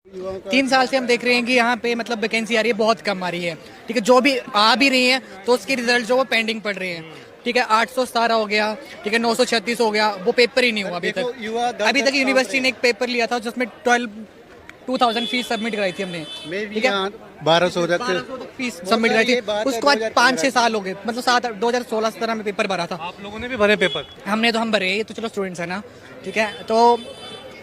3 साल से हम देख रहे हैं कि यहाँ पे मतलब वैकेंसी आ रही है, बहुत कम आ रही है। ठीक है, जो भी आ भी रही है तो उसके रिजल्ट जो वो पेंडिंग पड़ रहे हैं। ठीक है, 817 हो गया, ठीक है, 936 हो गया, वो पेपर ही नहीं हुआ अभी तक। अभी तक यूनिवर्सिटी ने एक पेपर लिया था जिसमें 2000 फीस सबमिट कराई थी हमने। ठीक है, 1200 तक फीस सबमिट कराई थी, उसको आज 5-6 साल हो गए, मतलब 2016-17 में पेपर भरा था। आप लोगों ने भी भरे पेपर? हम भरे, ये तो चलो स्टूडेंट्स है ना। ठीक है, तो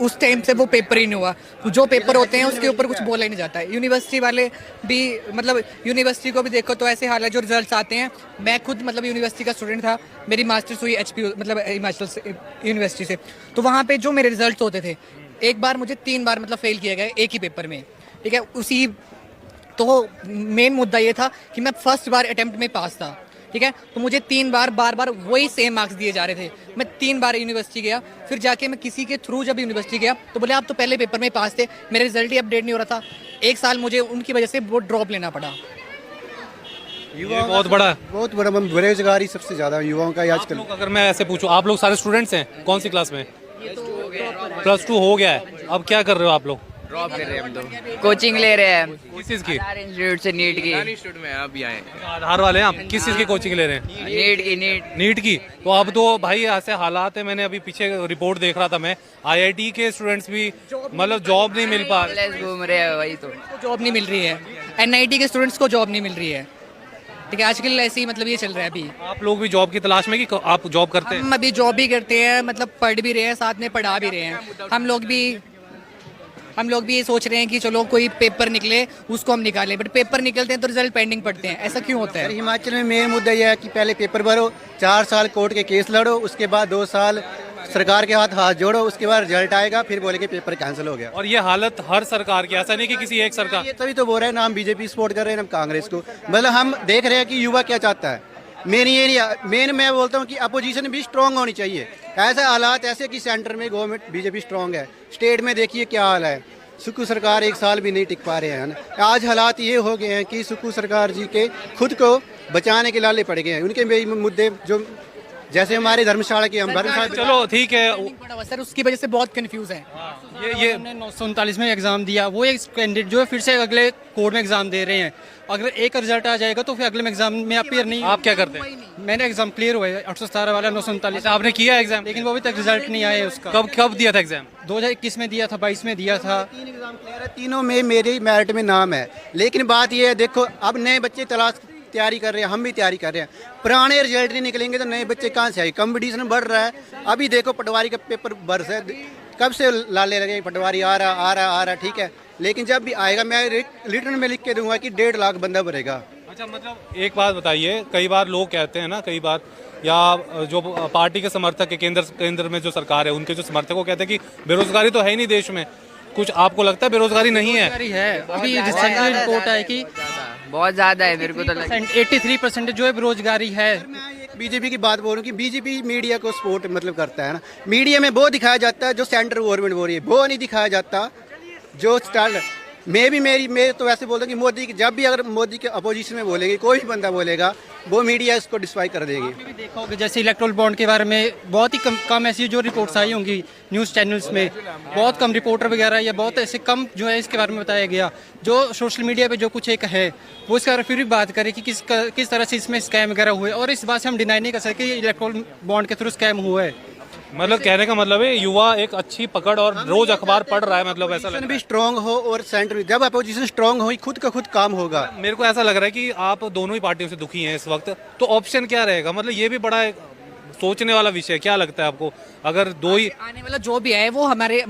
उस टाइम से वो पेपर ही नहीं हुआ। जो पेपर होते हैं उसके ऊपर कुछ बोला ही नहीं जाता है। यूनिवर्सिटी वाले भी मतलब यूनिवर्सिटी को भी देखो तो ऐसे हाल है, जो रिजल्ट्स आते हैं। मैं खुद मतलब यूनिवर्सिटी का स्टूडेंट था, मेरी मास्टर्स हुई HP मतलब हिमाचल यूनिवर्सिटी से। तो वहाँ पे जो मेरे रिजल्ट्स होते थे, एक बार मुझे 3 बार मतलब फेल किया गया एक ही पेपर में। ठीक है, उसी तो मेन मुद्दा ये था कि मैं फर्स्ट बार अटेम्प्ट में पास था। ठीक है, तो मुझे 3 बार बार वही सेम मार्क्स दिए जा रहे थे। मैं 3 बार यूनिवर्सिटी गया, फिर जाके मैं किसी के थ्रू जब यूनिवर्सिटी गया तो बोले आप तो पहले पेपर में पास थे, मेरा रिजल्ट ही अपडेट नहीं हो रहा था। 1 साल मुझे उनकी वजह से वो ड्रॉप लेना पड़ा। ये बहुत बड़ा बेरोजगारी सबसे ज्यादा युवाओं का आजकल। अगर मैं ऐसे पूछूं, आप लोग सारे स्टूडेंट्स हैं, कौन सी क्लास में? +2 हो गया है, अब क्या कर रहे हो आप लोग? ड्रॉप कर रहे हैं हम तो, कोचिंग ले रहे हैं किस चीज़ की? इंस्टीट्यूट से, नीट की। इंस्टीट्यूट में अभी आए। आधार वाले हैं आप? किस चीज़ की कोचिंग ले रहे हैं? नीट की। तो अब तो भाई ऐसे हालात है, मैंने अभी पीछे रिपोर्ट देख रहा था मैं, IIT के स्टूडेंट्स भी मतलब जॉब नहीं मिल पा रहे, घूम रहे हैं, वही तो जॉब नहीं मिल रही है। NIT के स्टूडेंट्स को जॉब नहीं मिल रही है। ठीक है, आजकल ऐसे ही मतलब ये चल रहा है अभी। आप लोग भी जॉब की तलाश में कि आप जॉब करते हैं? हम अभी जॉब भी करते हैं, मतलब पढ़ भी रहे हैं, साथ में पढ़ा भी रहे हैं। हम लोग भी ये सोच रहे हैं कि चलो कोई पेपर निकले उसको हम निकालें, बट पेपर निकलते हैं तो रिजल्ट पेंडिंग पड़ते हैं। ऐसा क्यों होता है? हिमाचल में मेन मुद्दा यह है कि पहले पेपर भरो, 4 साल कोर्ट के केस लड़ो, उसके बाद 2 साल सरकार के हाथ जोड़ो, उसके बाद रिजल्ट आएगा, फिर बोले कि पेपर कैंसिल हो गया। और ये हालत हर सरकार की, ऐसा नहीं कि किसी एक सरकार। ये तभी तो बोल रहे हैं ना, हम बीजेपी सपोर्ट कर रहे हैं ना कांग्रेस को। मतलब हम देख रहे हैं कि युवा क्या चाहता है। मेन मैं बोलता हूँ कि अपोजिशन भी स्ट्रांग होनी चाहिए। ऐसा हालात ऐसे कि सेंटर में गवर्नमेंट बीजेपी स्ट्रांग है, स्टेट में देखिए क्या हाल है। सुक्खू सरकार 1 साल भी नहीं टिक पा रहे हैं। आज हालात ये हो गए हैं कि सुक्खू सरकार जी के खुद को बचाने के लाले पड़ गए हैं। उनके भी मुद्दे जो जैसे हमारे धर्मशाला की हम चलो ठीक है, सर उसकी वजह से बहुत कंफ्यूज है। ये हमने 939 में एग्जाम दिया, वो एक कैंडिडेट जो है फिर से अगले कोड में एग्जाम दे रहे हैं। अगर एक रिजल्ट आ जाएगा तो फिर अगले में एग्जाम में अपीयर नहीं। आप क्या करते हैं? मैंने एग्जाम क्लियर हुआ है 817 वाला 939। आपने किया एग्जाम? लेकिन वो अभी तक रिजल्ट नहीं आया उसका। कब दिया था एग्जाम? 2021 में दिया था, 22 में दिया था। 3 एग्जाम क्लियर है, तीनों में मेरे मेरिट में नाम है। लेकिन बात ये है, देखो अब नए बच्चे तैयारी कर रहे हैं, हम भी तैयारी कर रहे हैं। पुराने रिजल्ट नहीं निकलेंगे तो नए बच्चे कहाँ से आए? कंपटीशन बढ़ रहा है। अभी देखो पटवारी का पेपर बरस है, कब से लाले लगे, पटवारी आ रहा, ठीक है। लेकिन जब भी आएगा मैं रिटर्न में लिख के दूंगा कि 1.5 लाख बंदा भरेगा। अच्छा, मतलब एक बात बताइए, कई बार लोग कहते हैं ना, कई बार या जो पार्टी के समर्थक है, केंद्र में जो सरकार है उनके जो समर्थक वो कहते हैं कि बेरोजगारी तो है ही नहीं देश में। कुछ आपको लगता है बेरोजगारी नहीं है? अभी रिसेंटली रिपोर्ट है कि बहुत ज्यादा है, मेरे को तो लगता है 83% जो है बेरोजगारी है। बीजेपी की बात बोल रहा हूँ कि बीजेपी मीडिया को सपोर्ट मतलब करता है ना। मीडिया में वो दिखाया जाता है जो सेंट्रल गवर्नमेंट बोल रही है, वो नहीं दिखाया जाता जो स्टार। मैं तो वैसे बोलता हूँ कि मोदी की जब भी अगर मोदी के अपोजिशन में बोलेगी, कोई भी बंदा बोलेगा, वो मीडिया इसको डिस्ट्रॉय कर देगी। भी देखोगे जैसे इलेक्ट्रोल बॉन्ड के बारे में बहुत ही कम ऐसी जो रिपोर्ट्स आई होंगी न्यूज़ चैनल्स में, बहुत कम रिपोर्टर वगैरह या बहुत ऐसे कम जो है इसके बारे में बताया गया। जो सोशल मीडिया पे जो कुछ एक है वो इसके बारे में फिर भी बात करें कि किस तरह से इसमें स्कैम वगैरह हुए, और इस बात से हम डिनाई नहीं कर सकते कि इलेक्ट्रोल बॉन्ड के थ्रू स्कैम हुआ है। मतलब कहने का मतलब है युवा एक अच्छी पकड़ और रोज अखबार पढ़ रहा है, मतलब ऐसा लग रहा है। भी स्ट्रांग हो और सेंटर जब अपोजिशन स्ट्रांग हो खुद का खुद काम होगा। मेरे को ऐसा लग रहा है कि आप दोनों ही पार्टियों से दुखी हैं इस वक्त, तो ऑप्शन क्या रहेगा? मतलब ये भी बड़ा एक सोचने वाला विषय है। क्या लगता है आपको, अगर दो ही आने वाला जो भी है वो हमारे